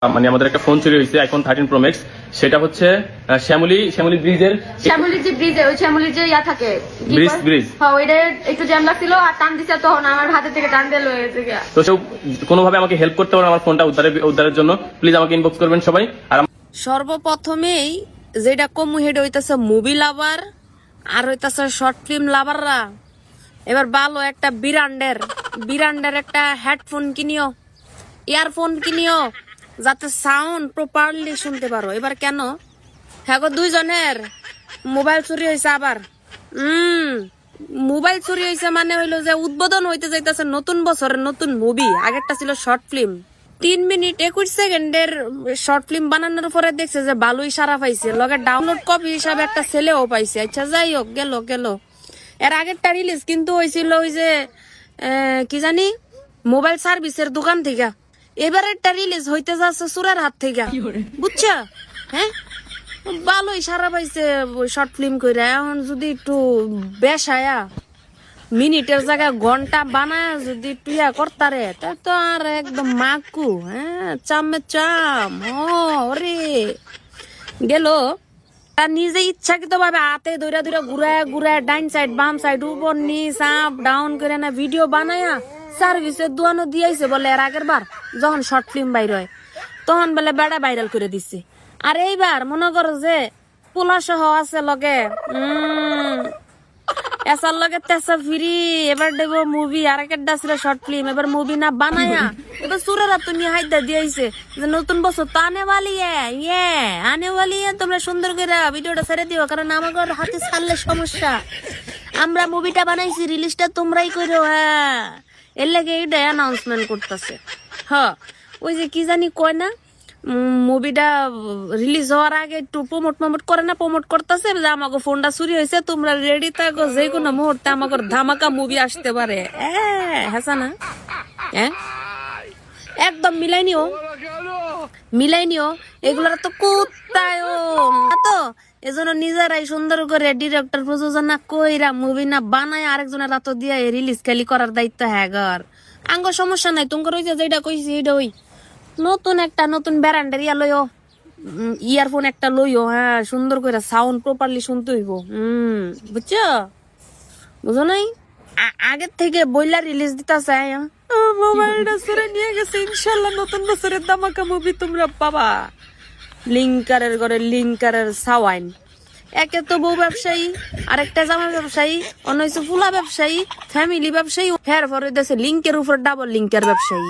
মানে আমাদের একটা ফোন চুরি হয়েছে আইফোন 13 প্রো ম্যাক্স। সেটা হচ্ছে শ্যামলী ব্রিজের ওই শ্যামলির যে ইয়া থাকে ব্রিজ হ্যাঁ ওইটা একটু জ্যাম লাগছিল আর টান দিছে তখন আমার হাতে থেকে টান দিয়ে লয়ে গেছে গিয়া। তো সেও কোনোভাবে আমাকে হেল্প করতে পারেন আমার ফোনটা উদ্ধারের জন্য, প্লিজ আমাকে ইনবক্স করবেন সবাই। আর সর্বপ্রথমেই যেটা কম হেডে হইতাছে মুভি লাভার আর হইতাছে শর্ট ফিল্ম লাভাররা এবার ভালো একটা বিরান্ডের একটা হেডফোন কিনিও, ইয়ারফোন কিনিও, যাতে সাউন্ড প্রপারলি শুনতে পারো। এবার কেন হ্যাঁ দুইজনের মোবাইল চুরি হয়েছে আবার। মোবাইল চুরি হয়েছে মানে হইলো যে উদ্বোধন হইতে যাইতেছে নতুন বছরের নতুন মুভি, আগেরটা ছিল শর্ট ফিল্ম। 3 মিনিট 21 সেকেন্ডের শর্ট ফিল্ম বানানোর পরে দেখছে যে ভালোই সারা পাইছে, লগে ডাউনলোড কপি হিসাবে একটা ছেলেও পাইছে। আচ্ছা যাই হোক, গেল এর আগেরটা রিলিজ কিন্তু হয়েছিল ওই যে কি জানি মোবাইল সার্ভিসের দোকান থেকে, এবারেরটা রিলিজ হইতে যাচ্ছে চোরের হাত থেকে, বুঝছো? হ্যাঁ ভালোই সারা পাইছে শর্ট ফিল্ম কইরা। এখন যদি একটু বেশায়া মিনিটের জায়গায় ঘন্টা বানায় যদি একটু ইয়া করতারে তা তো আর একদম মাকু, হ্যাঁ চামে চাম ওরে গেল। তার নিজে ইচ্ছাকৃত ভাবে হাতে দৌড়া ঘুরায় ডাইন সাইড বাম সাইড উপর নিচ আপ ডাউন করে না ভিডিও বানায়া সার্ভিসের দোয়ানো দিয়েছে বলে। এর আগের বার যখন শর্ট ফিল্ম বাইর হয় তখন বলে বেড়া ভাইরাল করে দিচ্ছে। আর এইবার মনে করো যে পোলা সহ আছে লগে এসার লগে তেসা ফিরি, এবার দেব মুভি। আর একটা ছিল শর্ট ফিল্ম, এবার মুভি না বানায়া এবার সুরেরা তুমি হাইদা দিয়েছে যে নতুন বছর তো আনে ওয়ালি তোমরা সুন্দর করে ভিডিওটা ছেড়ে দিও, কারণ আমার হাতে ছাড়লে সমস্যা। আমরা মুভিটা বানাইছি, রিলিজটা তোমরাই করো। হ্যাঁ এর লাগে এইটা অ্যানাউন্সমেন্ট করতেছে। হ্যাঁ ওই যে কি জানি কয় না, মুভিটা রিলিজ হওয়ার আগে একটু প্রমোট করে না, প্রমোট করতেছে যে আমাকে ফোনটা চুরি হয়েছে, তোমরা রেডি থাকো, যে কোনো মুহূর্তে আমাকে ধামাকা মুভি আসতে পারে। হ্যাঁ না হ্যাঁ একদম মিলাই নিও এগুলার তো কোথায় তো এজন্য নিজেরাই সুন্দর করে ডিরেক্টর প্রযোজনা কইরা মুভি না বানায় আরেকজনের রাত দিয়ে রিলিজ খালি করার দায়িত্ব হ্যাঁ গর আঙ্গ সমস্যা নাই। তোমার ওই যেটা কইছি এটা ওই নতুন ব্যারান্ডের ইয়া লইও, ইয়ারফোন একটা লইও, হ্যাঁ সুন্দর করে সাউন্ড প্রপারলি শুনতে হইব। বুঝো নাই আগের থেকে বইলা রিলিজ দিতে চাই। মোবাইলটা ছেড়ে নিয়ে গেছে, ইনশাল্লাহ নতুন বছরের ধামাকা মুভি তোমরা পাবা। লিঙ্কারের সাওয়াইন একে তো বউ ব্যবসায়ী, আরেকটা জামা ব্যবসায়ী, অন্য হচ্ছে ফুলা ব্যবসায়ী, ফ্যামিলি ব্যবসায়ী, হের পরে দেশে লিঙ্কের উপর ডাবল লিঙ্কের ব্যবসায়ী।